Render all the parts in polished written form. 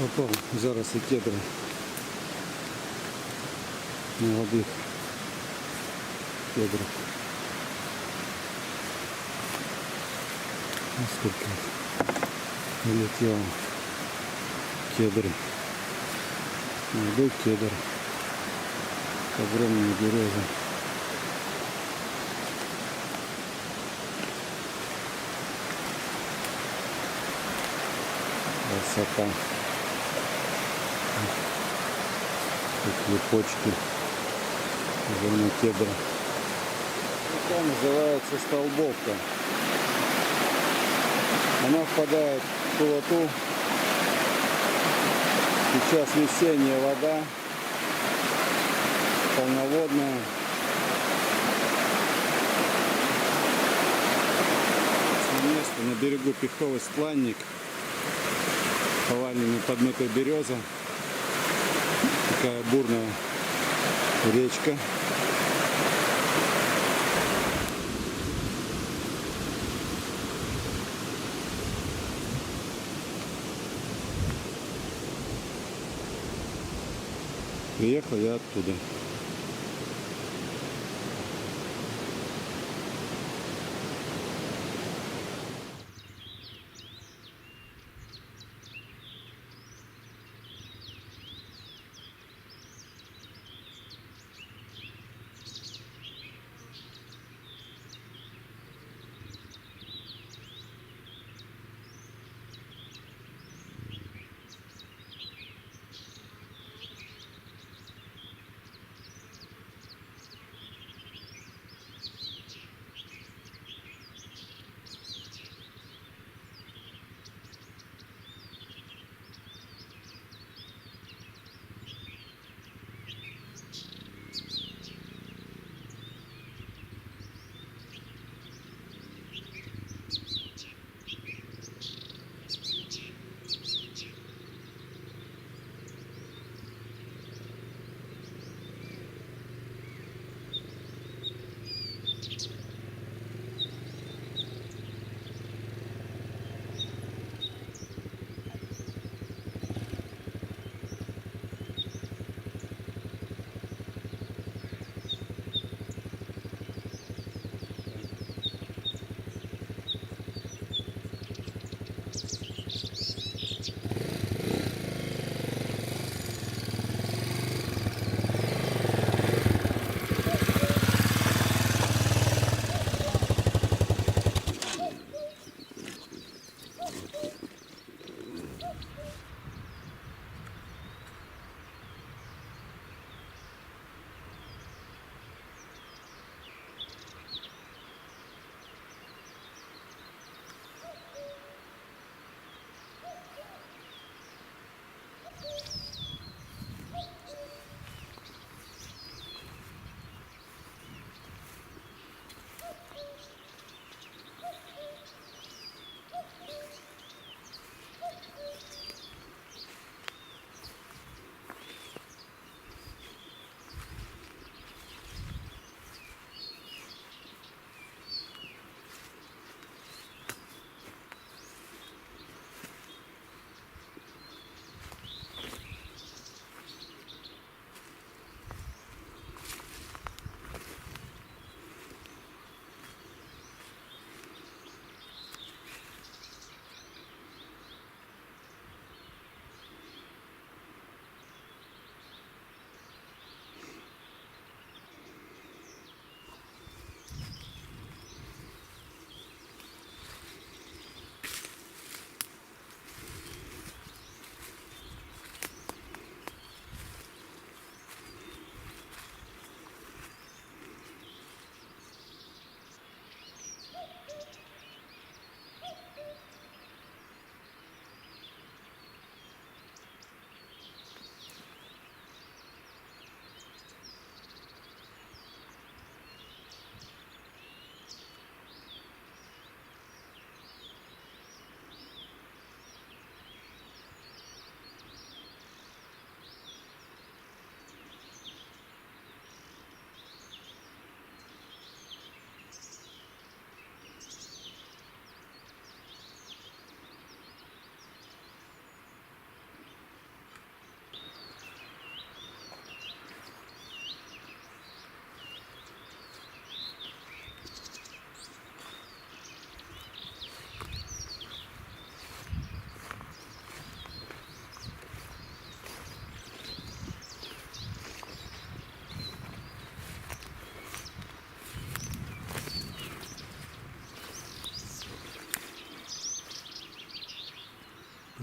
Опа, зараз і кедри молодих кедрів. Насколько улетел кедр. Молодой кедр. Огромные березы. Красота. Такие почки. Зоны кедра. Это называется столбовка. Она впадает в полоту. Сейчас весенняя вода, полноводная. Место на берегу Пиховый скланник, поваленная подмытая береза, такая бурная речка. Приехал я оттуда.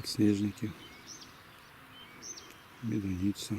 подснежники, медуница.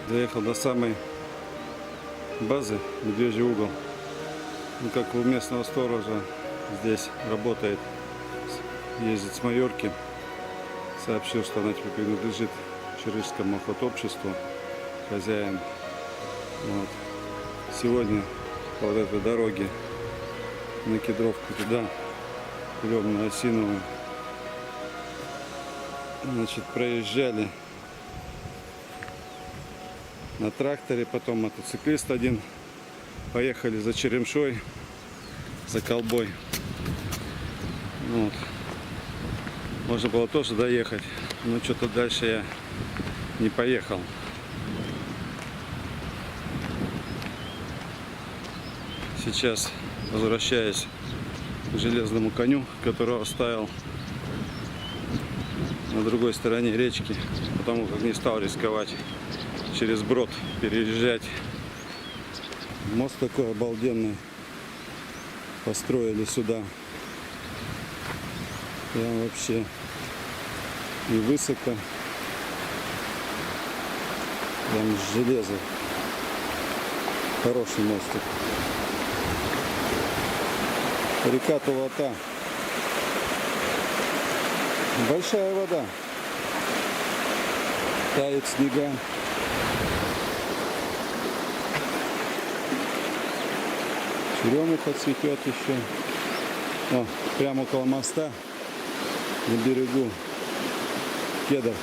Доехал до самой базы Медвежий угол. Ну, как у местного сторожа здесь работает, ездит с Майорки. Сообщил, что она теперь принадлежит Чарышскому охотобществу, хозяин. Вот. Сегодня по вот этой дороге на Кедровку туда, пилем на Осиновую, значит, проезжали на тракторе, потом мотоциклист один, поехали за черемшой, за колбой. Вот. Можно было тоже доехать, но что-то дальше я не поехал. Сейчас возвращаюсь к железному коню, которого оставил на другой стороне речки, потому как не стал рисковать через брод переезжать. Мост такой обалденный построили сюда. Прям вообще и высоко. Прям с железа. Хороший мостик. Река Тулата. Большая вода. Тает снега. Черемуха цветет еще. О, прямо около моста на берегу кедр.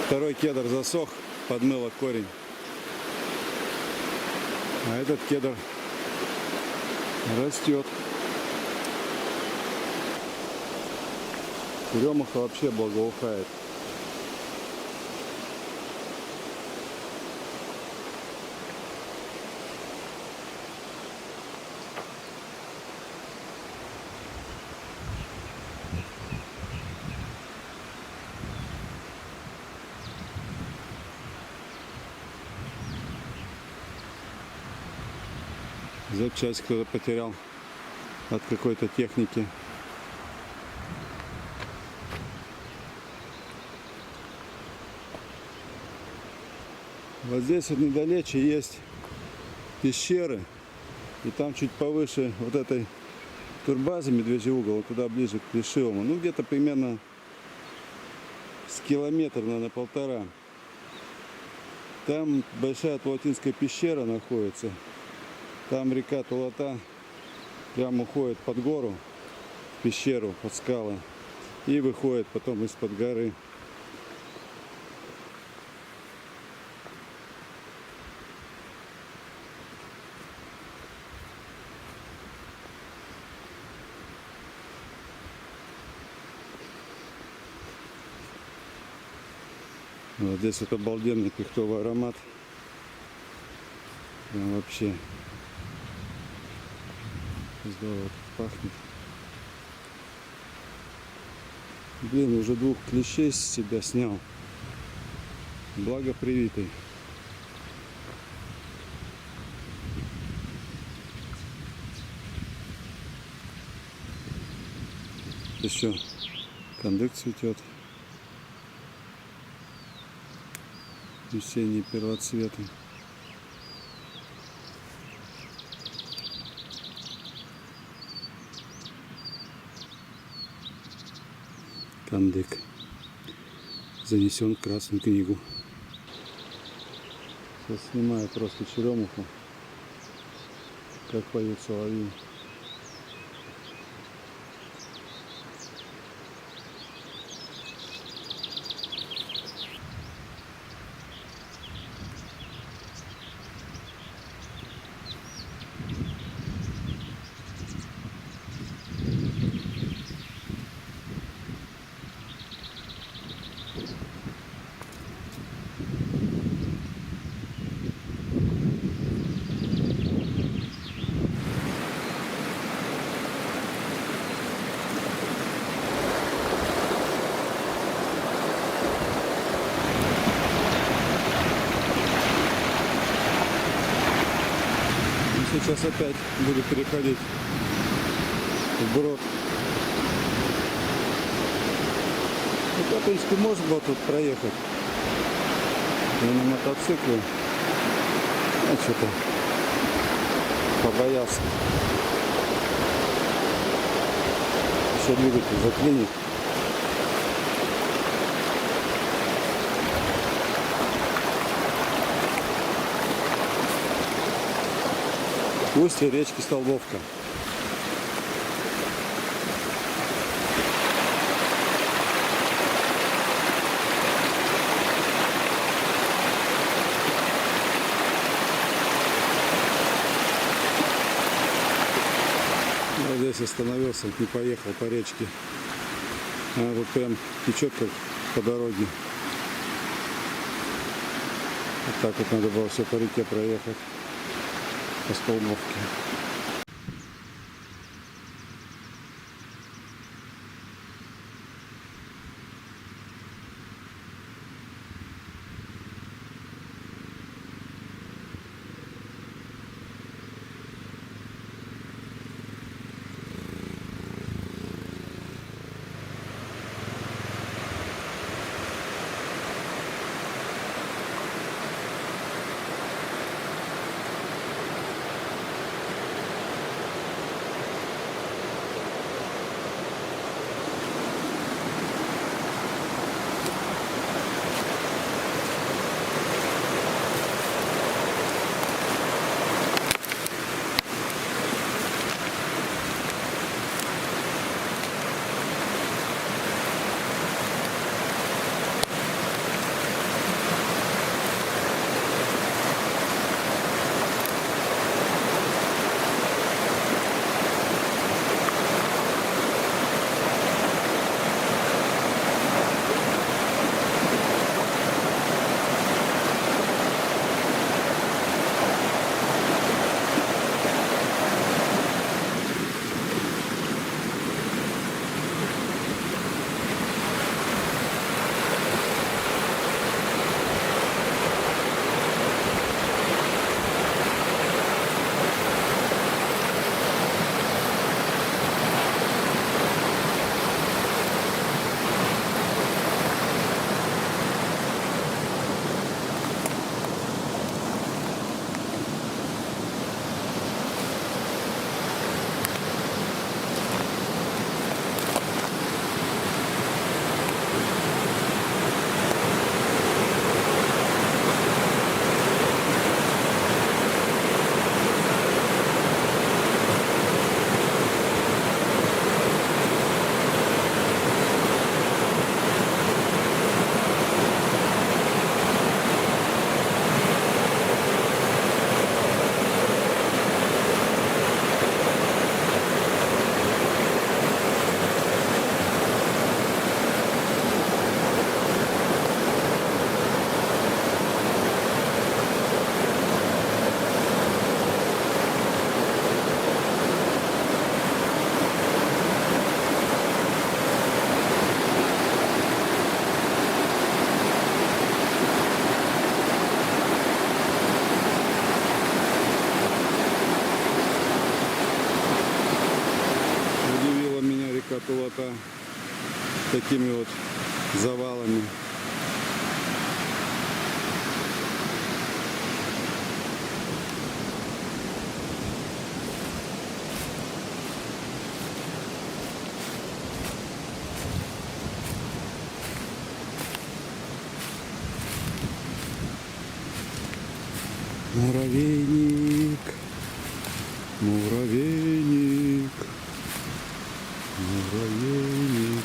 Второй кедр засох, подмыло корень. А этот кедр растет. Черемуха вообще благоухает. Запчасть кто-то потерял от какой-то техники. Вот здесь вот недалече есть пещеры. И там чуть повыше вот этой турбазы Медвежий угол, вот туда ближе к Плешивому. Ну где-то примерно с километра, наверное, полтора. Там большая Тулатинская пещера находится. Там река Тулата прямо уходит под гору, в пещеру, под скалы. И выходит потом из-под горы. Вот здесь вот обалденный пихтовый аромат. Прям вообще здорово пахнет. Блин, уже 2 клещей с себя снял. Благо привитый. Еще кандык цветет. Весенние первоцветы. Кандык занесен в Красную книгу. Сейчас снимаю просто черемуху, как поют соловьи. Сейчас опять буду переходить вброд. Ну, в принципе, можно было тут проехать. И на мотоцикле. А что-то побоялся. Еще двигатель заклинит. Устье речки Столбовка. Я здесь остановился, не поехал по речке. Она вот прям течет как по дороге. Вот так вот надо было все по реке проехать. По Столбовке. Тулата такими вот завалами. Муравейник, муравейник, муравейник.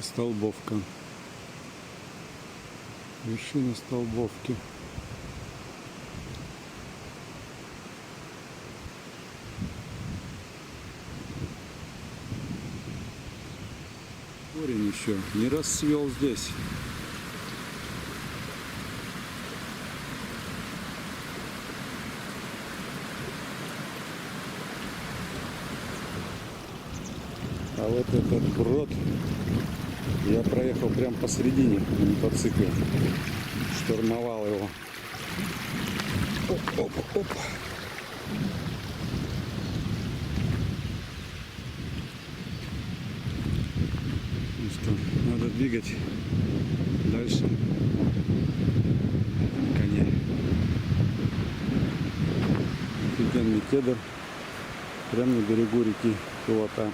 Столбовка. Вершина Столбовки. Корень еще не расцвел здесь. А вот этот брод я проехал прям посередине на мотоцикле. Штурмовал его. Оп, оп, оп. Ну что, надо двигать дальше. Коня. Офигенный кедр. Прямо на берегу реки Кулата.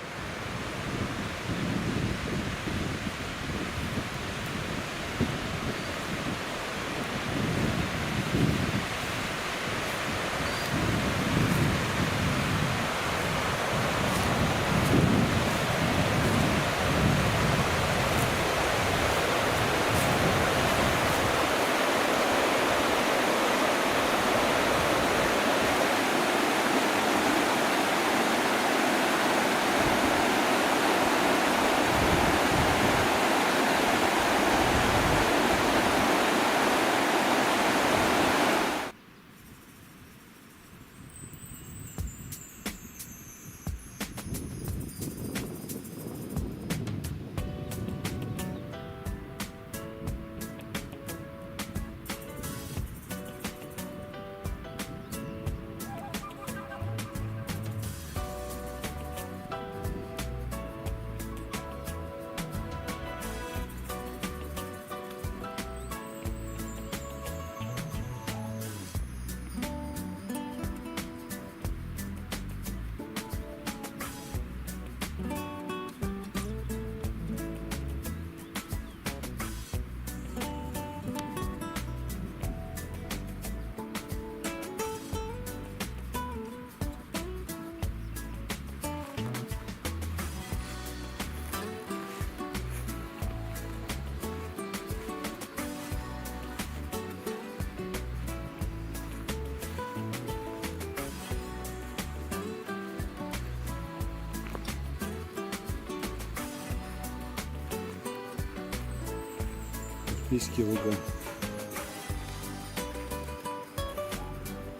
Альпийские луга.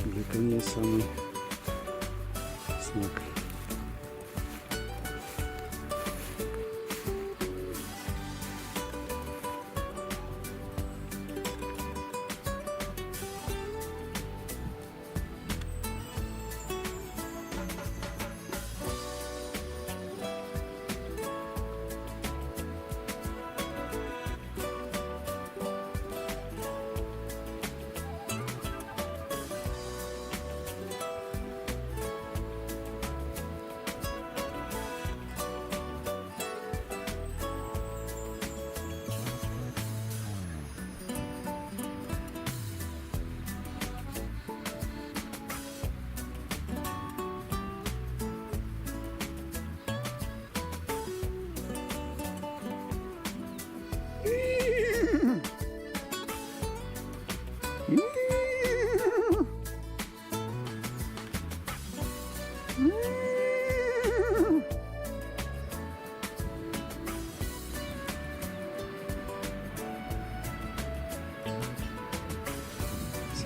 Для коней самый снег.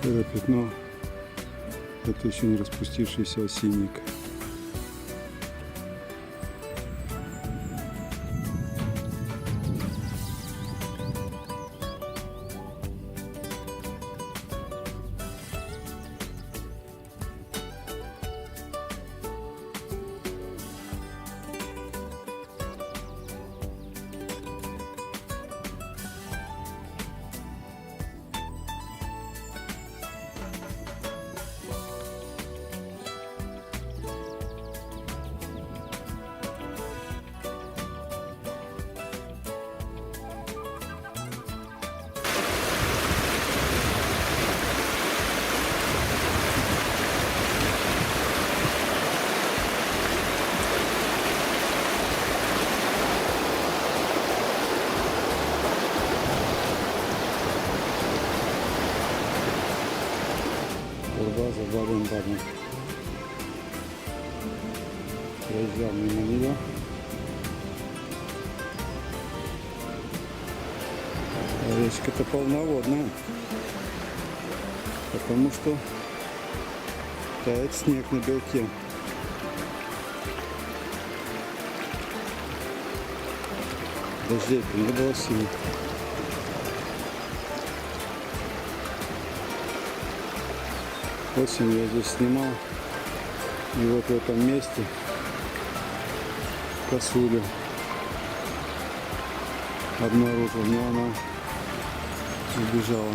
Серое пятно — это еще не распустившийся осинник. За бабом. Проезжал мимо нее. Речка-то полноводная, потому что тает снег на белке. Дождей не было сильно. Осенью я здесь снимал. И вот в этом месте косулю обнаружил, но она убежала.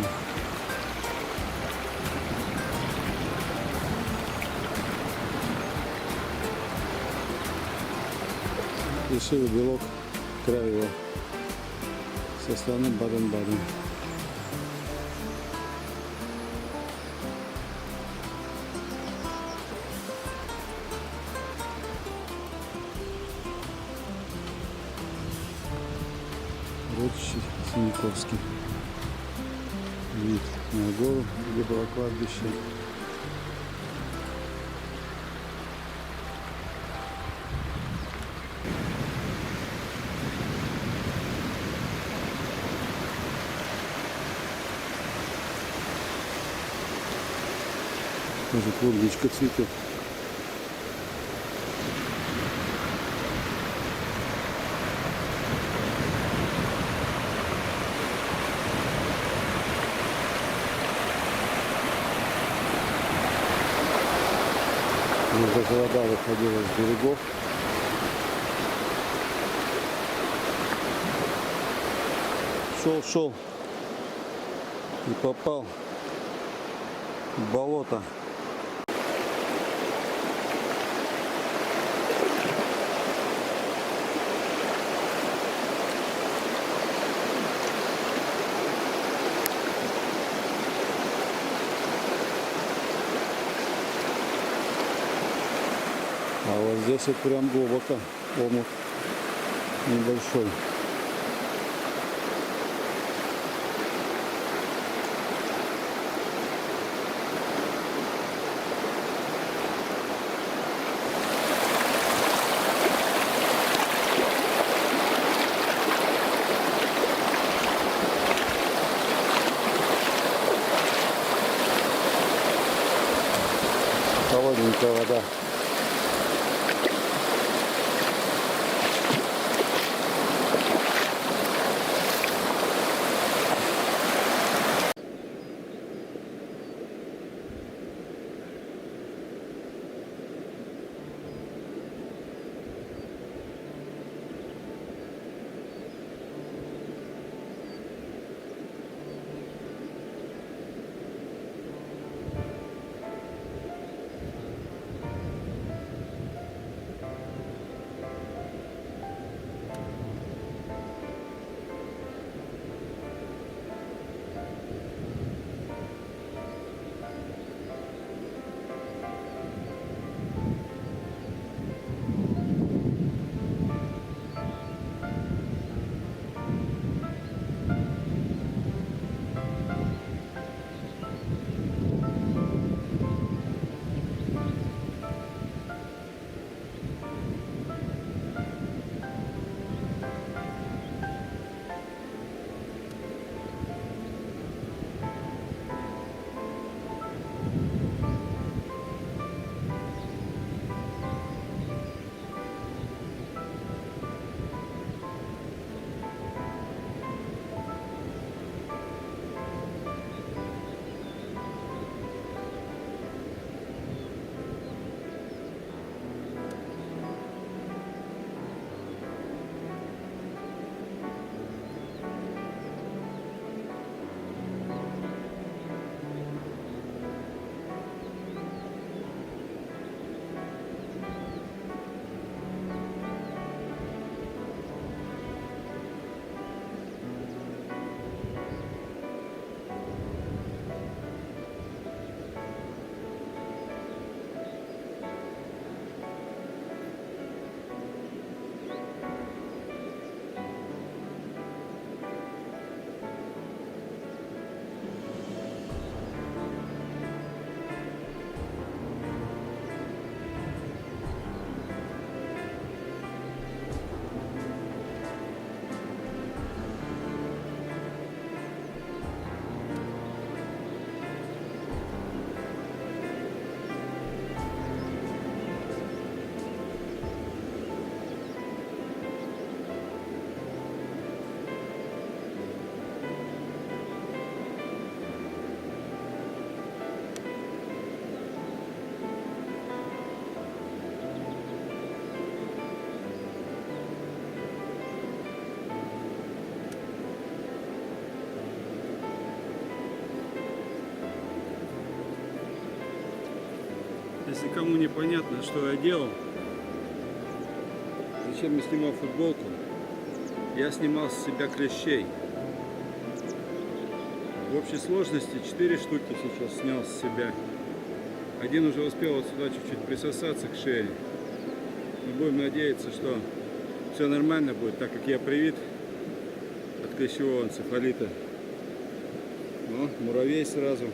Решил белок край его со стороны Баден-Баден. Урочище Синяковский. Вид на гору, где было кладбище. Тоже клубничка цветет. Даже вода выходила с берегов. Шел и попал в болото. А вот здесь вот прям глубоко омут небольшой. Холодненькая вода. Если кому непонятно, что я делал, зачем я снимал футболку, я снимал с себя клещей. В общей сложности 4 штуки сейчас снял с себя. Один уже успел вот сюда чуть-чуть присосаться к шее. Мы будем надеяться, что все нормально будет, так как я привит от клещевого энцефалита. Ну, муравей сразу.